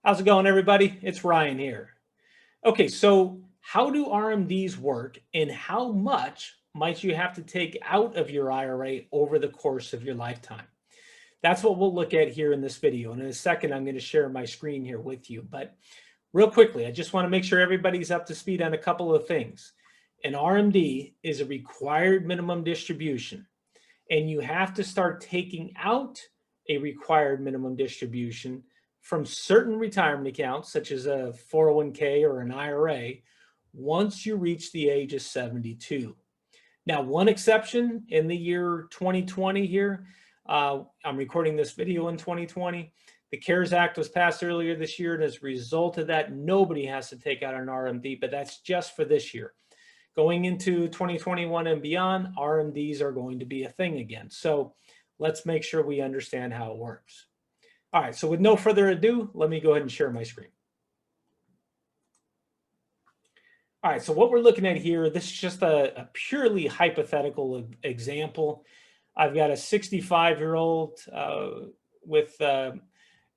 How's it going, everybody? It's Ryan here. Okay, so how do RMDs work and how much might you have to take out of your IRA over the course of your lifetime? That's what we'll look at here in this video. And in a second, I'm going to share my screen here with you. But real quickly, I just want to make sure everybody's up to speed on a couple of things. An RMD is a required minimum distribution, and you have to start taking out a required minimum distribution from certain retirement accounts, such as a 401k or an IRA, once you reach the age of 72. Now, one exception in the year 2020 here, I'm recording this video in 2020. The CARES Act was passed earlier this year, and as a result of that, nobody has to take out an RMD, but that's just for this year. Going into 2021 and beyond, RMDs are going to be a thing again. So let's make sure we understand how it works. All right, so with no further ado, let me go ahead and share my screen. All right, so what we're looking at here, this is just a purely hypothetical example. I've got a 65-year-old with,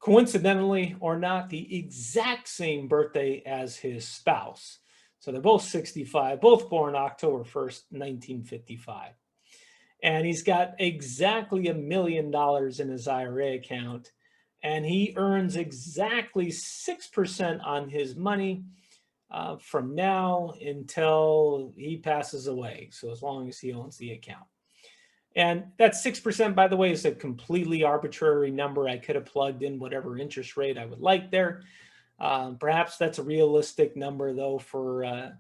coincidentally or not, the exact same birthday as his spouse. So they're both 65, both born October 1st, 1955. And he's got exactly $1 million in his IRA account. And he earns exactly 6% on his money from now until he passes away. So as long as he owns the account. And that 6%, by the way, is a completely arbitrary number. I could have plugged in whatever interest rate I would like there. Perhaps that's a realistic number, though, for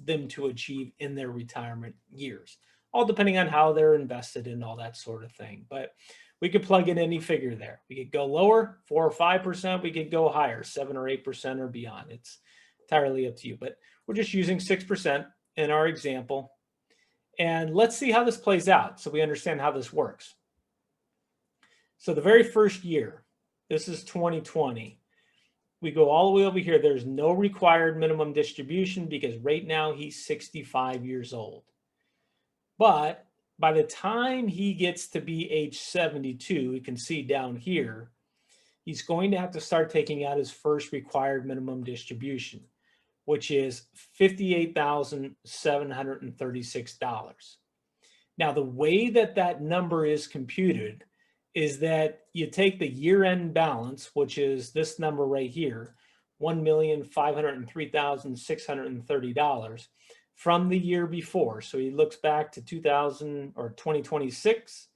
them to achieve in their retirement years, all depending on how they're invested and all that sort of thing. But we could plug in any figure there. We could go lower, 4 or 5%. We could go higher, 7 or 8% or beyond. It's entirely up to you. But we're just using 6% in our example. And let's see how this plays out so we understand how this works. So the very first year, this is 2020. We go all the way over here. There's no required minimum distribution because right now he's 65 years old. But by the time he gets to be age 72, you can see down here, he's going to have to start taking out his first required minimum distribution, which is $58,736. Now, the way that that number is computed is that you take the year-end balance, which is this number right here, $1,503,630 from the year before. So he looks back to 2026,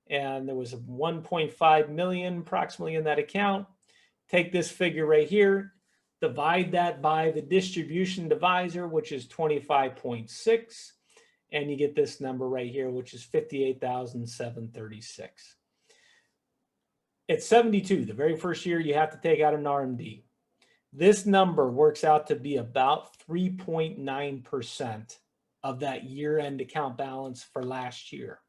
and there was 1.5 million approximately in that account. Take this figure right here, divide that by the distribution divisor, which is 25.6, and you get this number right here, which is 58,736. At 72, the very first year, you have to take out an RMD. This number works out to be about 3.9% of that year-end account balance for last year.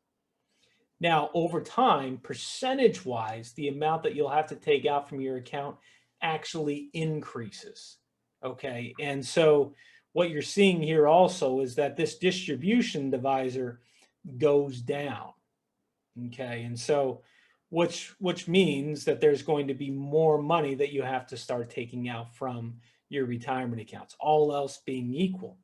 Now, over time, percentage-wise, the amount that you'll have to take out from your account actually increases, okay? And so what you're seeing here also is that this distribution divisor goes down, okay? And so which means that there's going to be more money that you have to start taking out from your retirement accounts, all else being equal.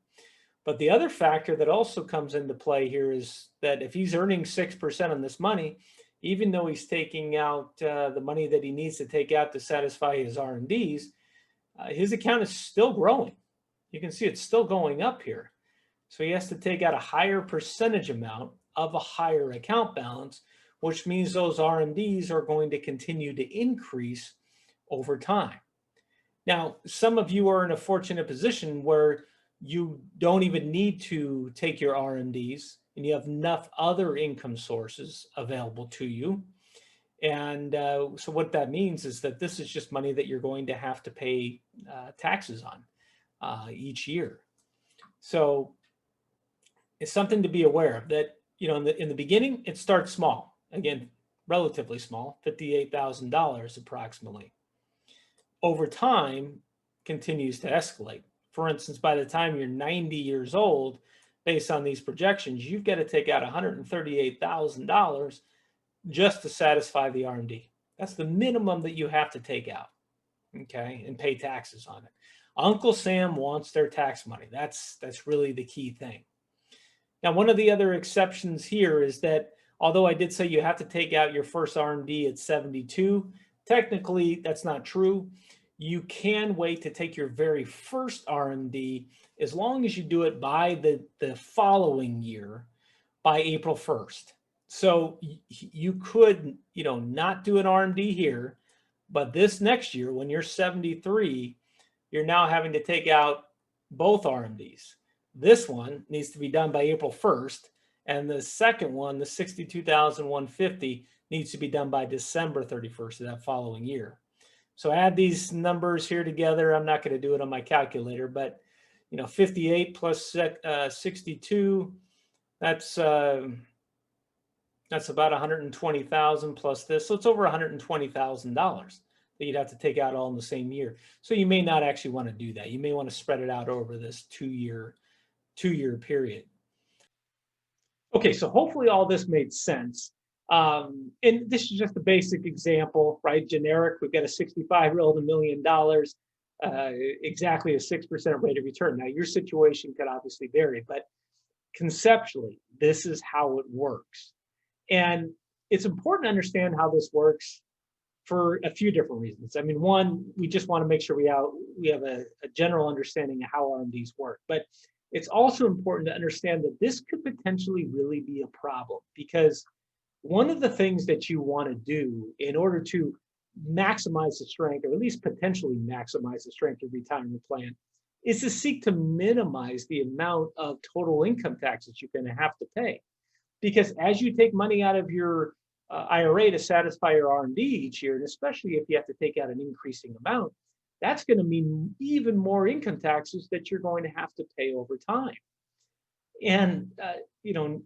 But the other factor that also comes into play here is that if he's earning 6% on this money, even though he's taking out the money that he needs to take out to satisfy his RMDs, his account is still growing. You can see it's still going up here. So he has to take out a higher percentage amount of a higher account balance, which means those RMDs are going to continue to increase over time. Now, some of you are in a fortunate position where you don't even need to take your RMDs and you have enough other income sources available to you. And so what that means is that this is just money that you're going to have to pay taxes on each year. So it's something to be aware of that, you know, in the beginning, it starts small. Again, relatively small, $58,000 approximately. Over time, continues to escalate. For instance, by the time you're 90 years old, based on these projections, you've got to take out $138,000 just to satisfy the RMD. That's the minimum that you have to take out. okay, and pay taxes on it. Uncle Sam wants their tax money. That's really the key thing. Now, one of the other exceptions here is that although I did say you have to take out your first RMD at 72, technically that's not true. You can wait to take your very first RMD as long as you do it by the following year, by April 1st. So you could, not do an RMD here, but this next year when you're 73, you're now having to take out both RMDs. This one needs to be done by April 1st, and the second one, the $62,150, needs to be done by December 31st of that following year. So add these numbers here together. I'm not going to do it on my calculator, but 58 plus 62, that's about 120,000 plus this. So it's over $120,000 that you'd have to take out all in the same year. So you may not actually want to do that. You may want to spread it out over this two-year period. Okay, so hopefully all this made sense. And this is just a basic example, right? Generic, we've got a 65-year-old, $1 million, exactly a 6% rate of return. Now, your situation could obviously vary, but conceptually, this is how it works. And it's important to understand how this works for a few different reasons. I mean, one, we just want to make sure we have a general understanding of how RMDs work. But it's also important to understand that this could potentially really be a problem, because one of the things that you want to do in order to maximize the strength, or at least potentially maximize the strength of your retirement plan, is to seek to minimize the amount of total income taxes you're going to have to pay. Because as you take money out of your IRA to satisfy your RMD each year, and especially if you have to take out an increasing amount, that's going to mean even more income taxes that you're going to have to pay over time. And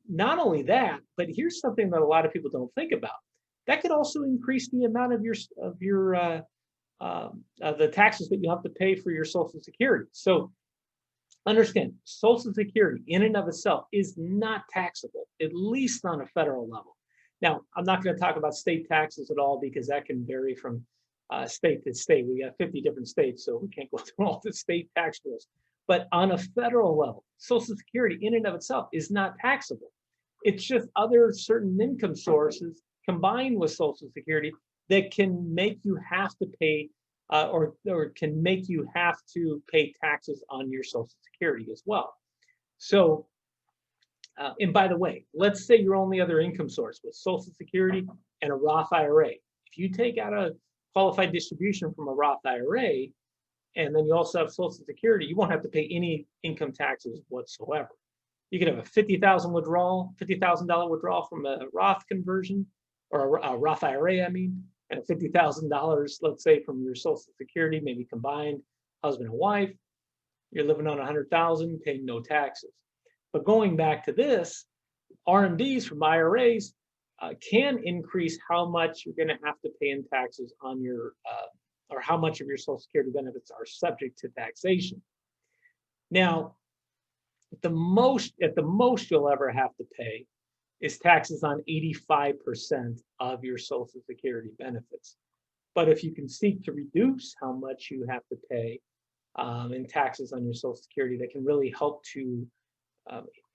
not only that, but here's something that a lot of people don't think about. That could also increase the amount of the taxes that you have to pay for your Social Security. So understand, Social Security in and of itself is not taxable, at least on a federal level. Now, I'm not going to talk about state taxes at all, because that can vary from state to state. We got 50 different states, so we can't go through all the state tax rules. But on a federal level, Social Security in and of itself is not taxable. It's just other certain income sources combined with Social Security that can make you have to pay or can make you have to pay taxes on your Social Security as well. So, and by the way, let's say your only other income source was Social Security and a Roth IRA. If you take out a qualified distribution from a Roth IRA, and then you also have Social Security, you won't have to pay any income taxes whatsoever. You could have a $50,000 withdrawal from a Roth conversion, or a Roth IRA, I mean, and $50,000, let's say, from your Social Security, maybe combined, husband and wife. You're living on $100,000, paying no taxes. But going back to this, RMDs from IRAs can increase how much you're going to have to pay in taxes on your, or how much of your Social Security benefits are subject to taxation. Now, at the most you'll ever have to pay is taxes on 85% of your Social Security benefits. But if you can seek to reduce how much you have to pay in taxes on your Social Security, that can really help to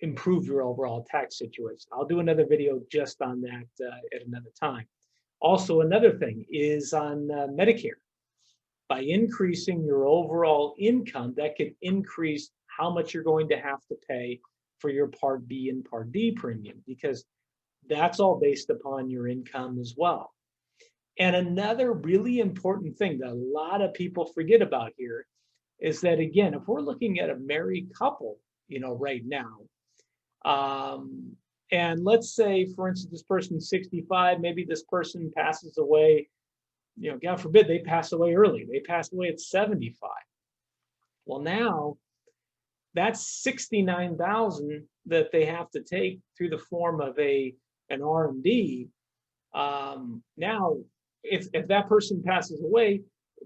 improve your overall tax situation. I'll do another video just on that at another time. Also, another thing is on Medicare. By increasing your overall income, that could increase how much you're going to have to pay for your Part B and Part D premium, because that's all based upon your income as well. And another really important thing that a lot of people forget about here is that, again, if we're looking at a married couple, right now, and let's say, for instance, this person's 65, maybe this person passes away, God forbid they pass away early. They pass away at 75. Well, now that's $69,000 that they have to take through the form of an RMD. Now, if that person passes away,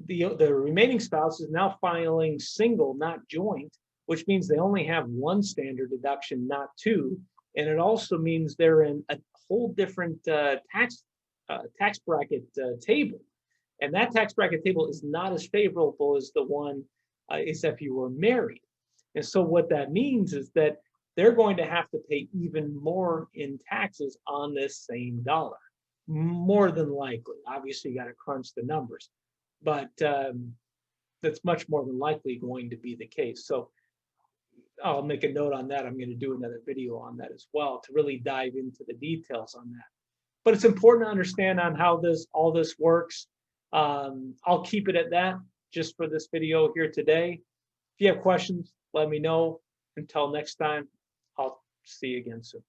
the remaining spouse is now filing single, not joint, which means they only have one standard deduction, not two. And it also means they're in a whole different tax bracket table. And that tax bracket table is not as favorable as the one is if you were married. And so what that means is that they're going to have to pay even more in taxes on this same dollar, more than likely. Obviously, you got to crunch the numbers, but that's much more than likely going to be the case. So I'll make a note on that. I'm going to do another video on that as well to really dive into the details on that. But it's important to understand on how all this works. I'll keep it at that just for this video here today. If you have questions, let me know. Until next time, I'll see you again soon.